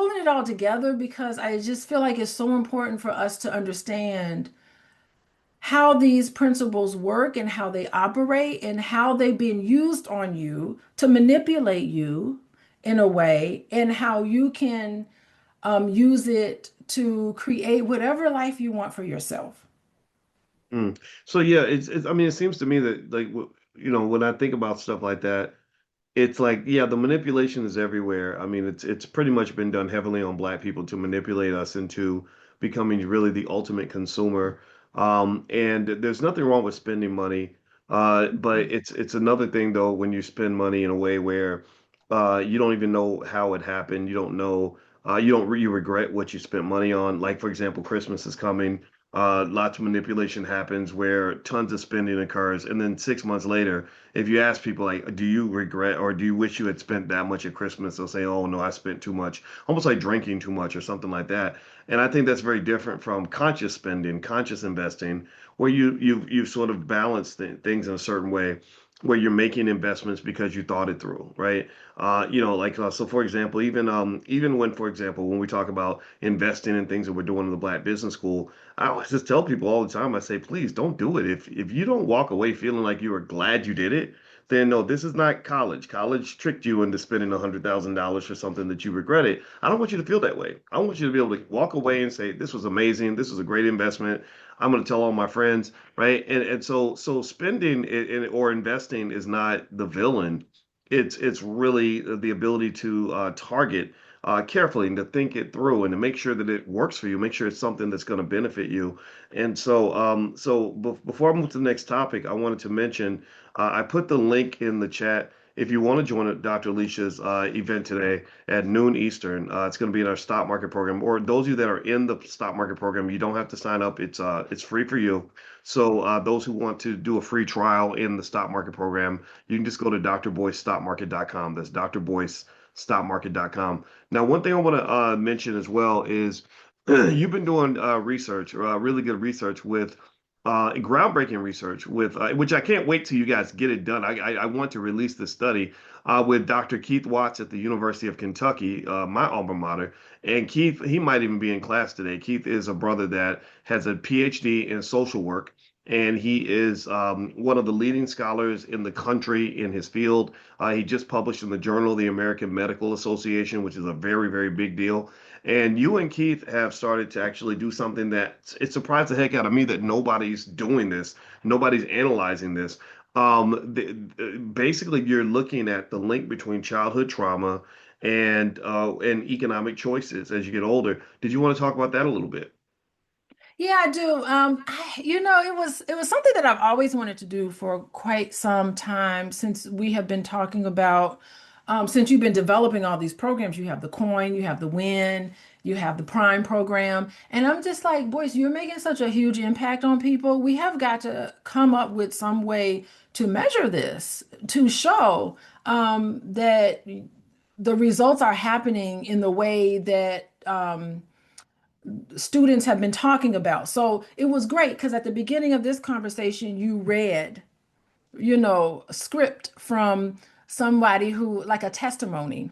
pulling it all together because I just feel like it's so important for us to understand how these principles work and how they operate and how they've been used on you to manipulate you in a way, and how you can use it to create whatever life you want for yourself. Mm. So yeah, I mean, it seems to me that like when I think about stuff like that, it's like yeah, the manipulation is everywhere. I mean, it's pretty much been done heavily on Black people to manipulate us into becoming really the ultimate consumer. And there's nothing wrong with spending money, but it's another thing though when you spend money in a way where you don't even know how it happened. You don't know. You don't you regret what you spent money on. Like for example, Christmas is coming. Lots of manipulation happens where tons of spending occurs, and then 6 months later, if you ask people like, do you regret or do you wish you had spent that much at Christmas? They'll say, oh no, I spent too much, almost like drinking too much or something like that. And I think that's very different from conscious spending, conscious investing, where you sort of balance things in a certain way, where you're making investments because you thought it through, right? So for example, even when, for example, when we talk about investing in things that we're doing in the Black Business School, I always just tell people all the time, I say, please don't do it. If you don't walk away feeling like you are glad you did it, then no, this is not college. College tricked you into spending $100,000 for something that you regretted. I don't want you to feel that way. I want you to be able to walk away and say, this was amazing. This was a great investment. I'm going to tell all my friends, right? And so spending or investing is not the villain. It's really the ability to target carefully and to think it through and to make sure that it works for you, make sure it's something that's going to benefit you. And before I move to the next topic, I wanted to mention I put the link in the chat. If you want to join Dr. Alicia's event today at noon Eastern, it's going to be in our stock market program. Or those of you that are in the stock market program, you don't have to sign up. It's free for you. So those who want to do a free trial in the stock market program, you can just go to drboycestockmarket.com. That's drboycestockmarket.com. Now, one thing I want to mention as well is you've been doing research, really good research with groundbreaking research with which I can't wait till you guys get it done. I want to release this study with Dr. Keith Watts at the University of Kentucky, my alma mater. And Keith, he might even be in class today. Keith is a brother that has a PhD in social work. And he is one of the leading scholars in the country in his field. He just published in the Journal of the American Medical Association, which is a very, very big deal. And you and Keith have started to actually do something that it surprised the heck out of me that nobody's doing this, nobody's analyzing this. Basically, you're looking at the link between childhood trauma and economic choices as you get older. Did you want to talk about that a little bit? Yeah, I do. It was something that I've always wanted to do for quite some time since we have been talking about, since you've been developing all these programs. You have the Coin, you have the Win, you have the Prime program, and I'm just like, boys, you're making such a huge impact on people. We have got to come up with some way to measure this, to show that the results are happening in the way that students have been talking about. So it was great because at the beginning of this conversation, you read, a script from somebody who, like a testimony.